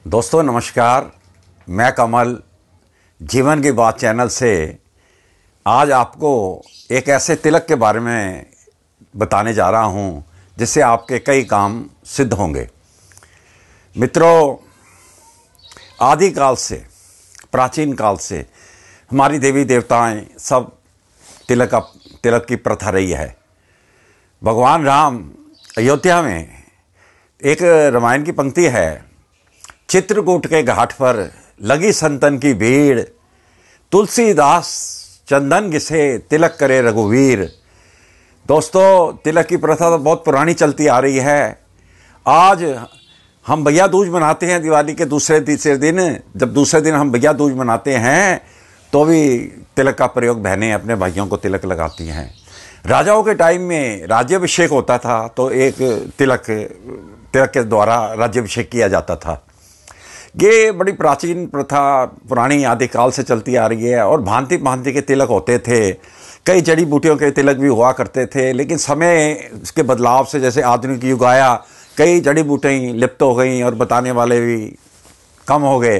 दोस्तों नमस्कार। मैं कमल जीवन की बात चैनल से आज आपको एक ऐसे तिलक के बारे में बताने जा रहा हूं जिससे आपके कई काम सिद्ध होंगे। मित्रों, आदिकाल से, प्राचीन काल से हमारी देवी देवताएं सब तिलक की प्रथा रही है। भगवान राम अयोध्या में, एक रामायण की पंक्ति है, चित्रकूट के घाट पर लगी संतन की भीड़, तुलसीदास चंदन घिसे तिलक करे रघुवीर। दोस्तों, तिलक की प्रथा तो बहुत पुरानी चलती आ रही है। आज हम भैया दूज मनाते हैं दिवाली के दूसरे तीसरे दिन। जब दूसरे दिन हम भैया दूज मनाते हैं तो भी तिलक का प्रयोग बहनें अपने भाइयों को तिलक लगाती हैं। राजाओं के टाइम में राज्याभिषेक होता था तो एक तिलक के द्वारा राज्याभिषेक किया जाता था। ये बड़ी प्राचीन प्रथा पुरानी आदिकाल से चलती आ रही है और भांति भांति के तिलक होते थे। कई जड़ी बूटियों के तिलक भी हुआ करते थे, लेकिन समय के बदलाव से जैसे आधुनिक युग आया, कई जड़ी बूटियाँ लिप्त हो गई और बताने वाले भी कम हो गए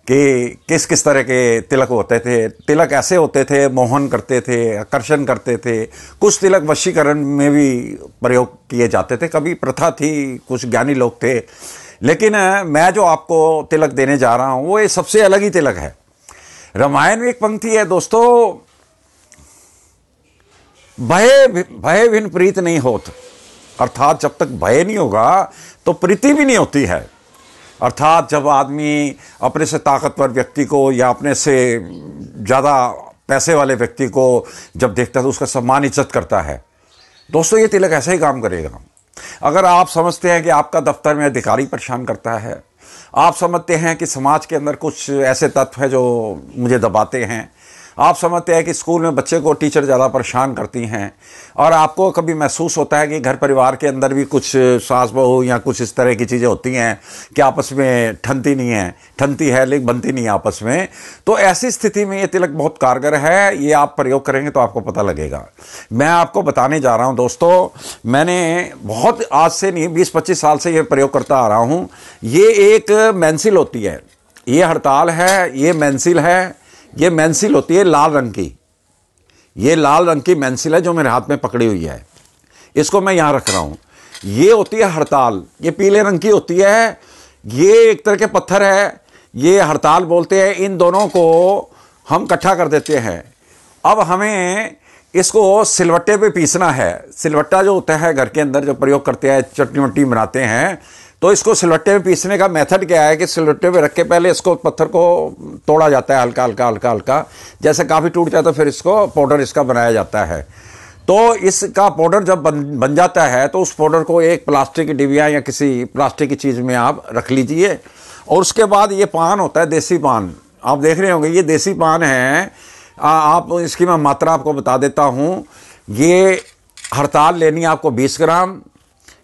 कि किस किस तरह के तिलक होते थे। तिलक ऐसे होते थे, मोहन करते थे, आकर्षण करते थे। कुछ तिलक वशीकरण में भी प्रयोग किए जाते थे। कभी प्रथा थी, कुछ ज्ञानी लोग थे। लेकिन मैं जो आपको तिलक देने जा रहा हूं वो ये सबसे अलग ही तिलक है। रामायण में एक पंक्ति है दोस्तों, भय बिन प्रीत नहीं होत। अर्थात जब तक भय नहीं होगा तो प्रीति भी नहीं होती है। अर्थात जब आदमी अपने से ताकतवर व्यक्ति को या अपने से ज़्यादा पैसे वाले व्यक्ति को जब देखता है तो उसका सम्मान इज्जत करता है। दोस्तों, ये तिलक ऐसा ही काम करेगा। अगर आप समझते हैं कि आपका दफ्तर में अधिकारी परेशान करता है, आप समझते हैं कि समाज के अंदर कुछ ऐसे तत्व हैं जो मुझे दबाते हैं, आप समझते हैं कि स्कूल में बच्चे को टीचर ज़्यादा परेशान करती हैं, और आपको कभी महसूस होता है कि घर परिवार के अंदर भी कुछ सास बहू या कुछ इस तरह की चीज़ें होती हैं कि आपस में ठनती है लेकिन बनती नहीं आपस में, तो ऐसी स्थिति में ये तिलक बहुत कारगर है। ये आप प्रयोग करेंगे तो आपको पता लगेगा। मैं आपको बताने जा रहा हूँ दोस्तों, मैंने बहुत आज से नहीं 20-25 साल से ये प्रयोग करता आ रहा हूँ। ये एक मेंसिल होती है, ये हड़ताल है, ये मेंसिल है। ये मेंसिल होती है लाल रंग की, ये लाल रंग की मेंसिल है जो मेरे हाथ में पकड़ी हुई है। इसको मैं यहां रख रहा हूं। ये होती है हड़ताल, ये पीले रंग की होती है। ये एक तरह के पत्थर है, ये हड़ताल बोलते हैं। इन दोनों को हम इकट्ठा कर देते हैं। अब हमें इसको सिलवट्टे पे पीसना है। सिलवट्टा जो होता है घर के अंदर जो प्रयोग करते हैं, चटनी वट्टी बनाते हैं, तो इसको सिलवट्टे में पीसने का मेथड क्या है कि सिलवट्टे पे रख के पहले इसको पत्थर को तोड़ा जाता है हल्का हल्का हल्का हल्का। जैसे काफ़ी टूट जाए तो फिर इसको पाउडर इसका बनाया जाता है। तो इसका पाउडर जब बन जाता है तो उस पाउडर को एक प्लास्टिक की डिबिया या किसी प्लास्टिक की चीज़ में आप रख लीजिए। और उसके बाद ये पान होता है, देसी पान, आप देख रहे होंगे ये देसी पान है। आप इसकी मैं मात्रा आपको बता देता हूँ। ये हड़ताल लेनी है आपको 20 ग्राम,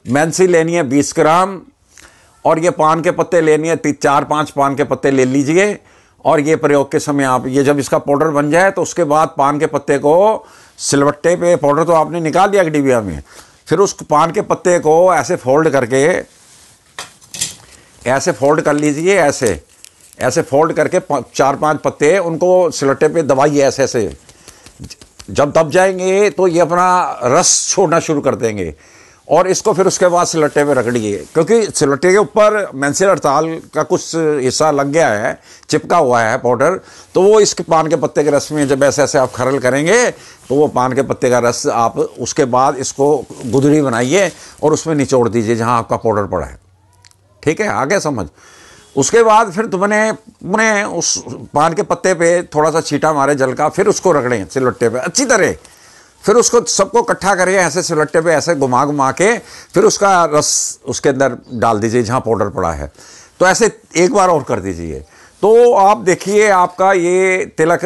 मेंसी लेनी है 20 ग्राम, और ये पान के पत्ते लेनी है 4-5 पान के पत्ते ले लीजिए। और ये प्रयोग के समय आप ये जब इसका पाउडर बन जाए तो उसके बाद पान के पत्ते को सिलवट्टे पे, पाउडर तो आपने निकाल दिया डिबिया में, फिर उस पान के पत्ते को ऐसे फोल्ड करके, ऐसे फोल्ड कर लीजिए। ऐसे फोल्ड करके 4-5 पत्ते उनको सिलवट्टे पे दबाइए ऐसे ऐसे। जब दब जाएंगे तो ये अपना रस छोड़ना शुरू कर देंगे और इसको फिर उसके बाद सिलवट्टे में रगड़िए। क्योंकि सिलवट्टे के ऊपर मेंसिल हड़ताल का कुछ हिस्सा लग गया है, चिपका हुआ है पाउडर, तो वो इस पान के पत्ते के रस में जब ऐसे ऐसे आप खरल करेंगे तो वो पान के पत्ते का रस आप उसके बाद इसको गुदड़ी बनाइए और उसमें निचोड़ दीजिए जहाँ आपका पाउडर पड़ा है। ठीक है, आगे समझ। उसके बाद फिर तुमने उस पान के पत्ते पे थोड़ा सा छींटा मारे जल का, फिर उसको रगड़ें सिलवट्टे पे अच्छी तरह। फिर उसको सबको इकट्ठा करिए ऐसे सिलवट्टे पे ऐसे घुमा घुमा के, फिर उसका रस उसके अंदर डाल दीजिए जहाँ पाउडर पड़ा है। तो ऐसे एक बार और कर दीजिए तो आप देखिए आपका ये तिलक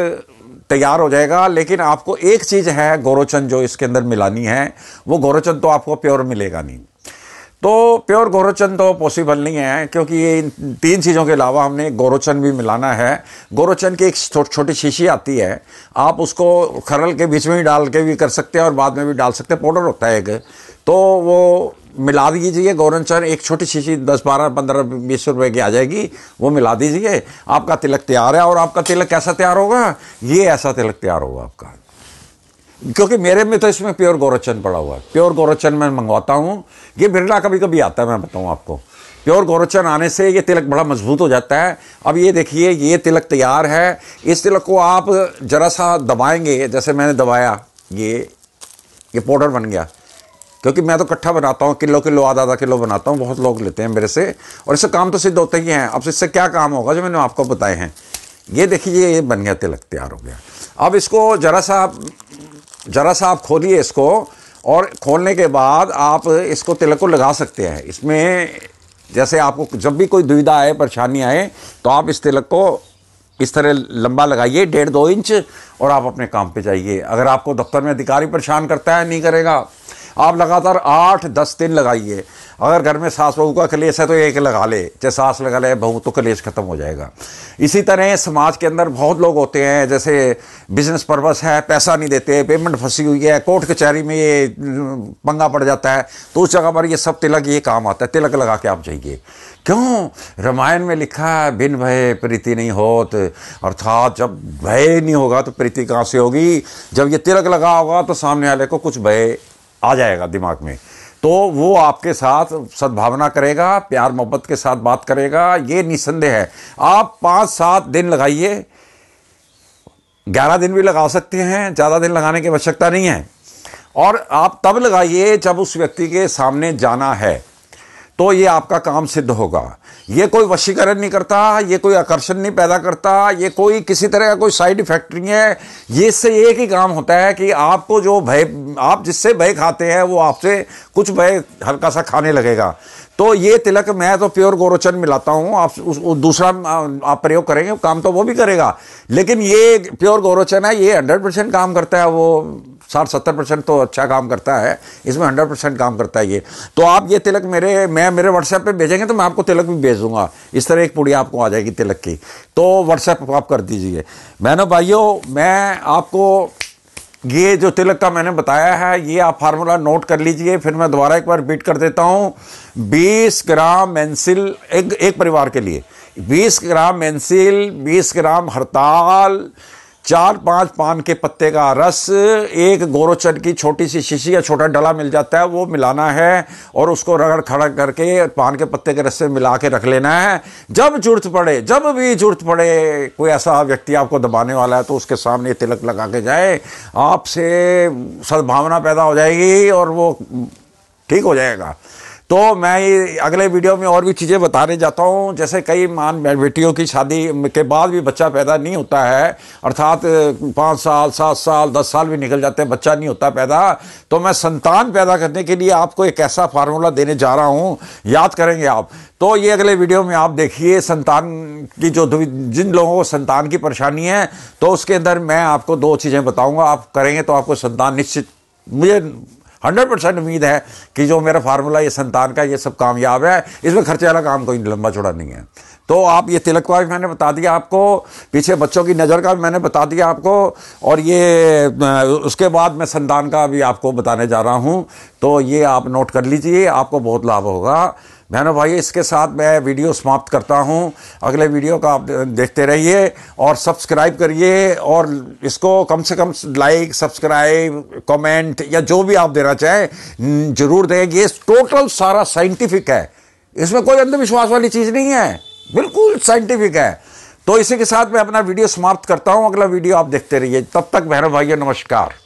तैयार हो जाएगा। लेकिन आपको एक चीज़ है, गोरोचन जो इसके अंदर मिलानी है, वो गोरोचन तो आपको प्योर मिलेगा नहीं। तो प्योर गोरोचन तो पॉसिबल नहीं है, क्योंकि ये इन 3 चीज़ों के अलावा हमने गोरोचन भी मिलाना है। गोरोचन की एक छोटी शीशी आती है, आप उसको खरल के बीच में ही डाल के भी कर सकते हैं और बाद में भी डाल सकते हैं। पाउडर होता है एक, तो वो मिला दीजिए गौरचन, एक छोटी शीशी 10, 12, 15, 20 रुपए की आ जाएगी, वो मिला दीजिए, आपका तिलक तैयार है। और आपका तिलक कैसा तैयार होगा? ये ऐसा तिलक तैयार होगा आपका, क्योंकि मेरे में तो इसमें प्योर गौरचन पड़ा हुआ है। प्योर गौरचन मैं मंगवाता हूँ, ये बिरला कभी कभी आता है, मैं बताऊँ आपको। प्योर गौरचन आने से ये तिलक बड़ा मजबूत हो जाता है। अब ये देखिए, ये तिलक तैयार है। इस तिलक को आप जरा सा दबाएंगे, जैसे मैंने दबाया, ये पाउडर बन गया। क्योंकि मैं तो इकट्ठा बनाता हूँ, किलो किलो, आधा आधा किलो बनाता हूँ, बहुत लोग लेते हैं मेरे से, और इससे काम तो सिद्ध होते ही हैं। अब इससे क्या काम होगा जो मैंने आपको बताए हैं। ये देखिए, ये बन गया, तिलक तैयार हो गया। अब इसको जरा सा आप खोलिए इसको, और खोलने के बाद आप इसको तिलक को लगा सकते हैं। इसमें जैसे आपको जब भी कोई दुविधा आए, परेशानी आए, तो आप इस तिलक को इस तरह लंबा लगाइए, 1.5-2 इंच, और आप अपने काम पे जाइए। अगर आपको दफ्तर में अधिकारी परेशान करता है, नहीं करेगा, आप लगातार 8-10 दिन लगाइए। अगर घर में सास बहू का कलेश है तो एक लगा ले, चाहे सास लगा ले बहू, तो कलेश खत्म हो जाएगा। इसी तरह समाज के अंदर बहुत लोग होते हैं, जैसे बिजनेस पर्पस है, पैसा नहीं देते, पेमेंट फंसी हुई है, कोर्ट कचहरी में ये पंगा पड़ जाता है, तो उस जगह पर ये सब तिलक ये काम आता है। तिलक लगा के आप जाइए। क्यों? रामायण में लिखा है, बिन भय प्रीति नहीं होत, अर्थात जब भय नहीं होगा तो प्रीति कहाँ से होगी? जब ये तिलक लगा होगा तो सामने वाले को कुछ भय आ जाएगा दिमाग में, तो वो आपके साथ सद्भावना करेगा, प्यार मोहब्बत के साथ बात करेगा, ये निसंदेह है। आप 5-7 दिन लगाइए, 11 दिन भी लगा सकते हैं, ज़्यादा दिन लगाने की आवश्यकता नहीं है। और आप तब लगाइए जब उस व्यक्ति के सामने जाना है, तो ये आपका काम सिद्ध होगा। ये कोई वशीकरण नहीं करता, ये कोई आकर्षण नहीं पैदा करता, ये कोई किसी तरह का कोई साइड इफेक्ट नहीं है। ये इससे एक ही काम होता है कि आपको जो भय, आप जिससे भय खाते हैं, वो आपसे कुछ भय हल्का सा खाने लगेगा। तो ये तिलक मैं तो प्योर गौरचन मिलाता हूँ, आप दूसरा आप प्रयोग करेंगे, काम तो वो भी करेगा, लेकिन ये प्योर गौरचन है, ये 100% काम करता है। वो 60-70% तो अच्छा काम करता है, इसमें 100% काम करता है ये। तो आप ये तिलक मेरे व्हाट्सएप पे भेजेंगे तो मैं आपको तिलक भी भेज दूंगा। इस तरह एक पुड़िया आपको आ जाएगी तिलक की, तो व्हाट्सएप आप कर दीजिए। बहनों भाइयों, मैं आपको ये जो तिलक का मैंने बताया है, ये आप फार्मूला नोट कर लीजिए, फिर मैं दोबारा एक बार बीट कर देता हूँ। 20 ग्राम मेंसिल एक परिवार के लिए, 20 ग्राम मेंसिल, 20 ग्राम हरताल, 4-5 पान के पत्ते का रस, एक गोरोचन की छोटी सी शीशी या छोटा डला मिल जाता है, वो मिलाना है, और उसको रगड़ खड़ा करके पान के पत्ते के रस से मिला के रख लेना है। जब जरूरत पड़े, जब भी जरूरत पड़े, कोई ऐसा व्यक्ति आपको दबाने वाला है, तो उसके सामने तिलक लगा के जाए, आपसे सद्भावना पैदा हो जाएगी और वो ठीक हो जाएगा। तो मैं ये अगले वीडियो में और भी चीज़ें बताने जाता हूँ। जैसे कई बेटियों की शादी के बाद भी बच्चा पैदा नहीं होता है, अर्थात 5 साल, 7 साल, 10 साल भी निकल जाते हैं, बच्चा नहीं होता पैदा। तो मैं संतान पैदा करने के लिए आपको एक ऐसा फार्मूला देने जा रहा हूँ, याद करेंगे आप। तो ये अगले वीडियो में आप देखिए, संतान की जिन लोगों को संतान की परेशानी है, तो उसके अंदर मैं आपको 2 चीज़ें बताऊँगा। आप करेंगे तो आपको संतान निश्चित, मुझे 100% उम्मीद है कि जो मेरा फार्मूला ये संतान का, ये सब कामयाब है। इसमें खर्चे वाला काम कोई लंबा चौड़ा नहीं है। तो आप ये तिलक का भी मैंने बता दिया आपको, पीछे बच्चों की नज़र का भी मैंने बता दिया आपको, और ये उसके बाद मैं संतान का भी आपको बताने जा रहा हूँ। तो ये आप नोट कर लीजिए, आपको बहुत लाभ होगा। बहनों भाई, इसके साथ मैं वीडियो समाप्त करता हूं। अगले वीडियो का आप देखते रहिए और सब्सक्राइब करिए, और इसको कम से कम लाइक, सब्सक्राइब, कमेंट या जो भी आप देना चाहें जरूर दें। ये टोटल सारा साइंटिफिक है, इसमें कोई अंधविश्वास वाली चीज़ नहीं है, बिल्कुल साइंटिफिक है। तो इसी के साथ मैं अपना वीडियो समाप्त करता हूँ। अगला वीडियो आप देखते रहिए। तब तक बहनों भाइयों, नमस्कार।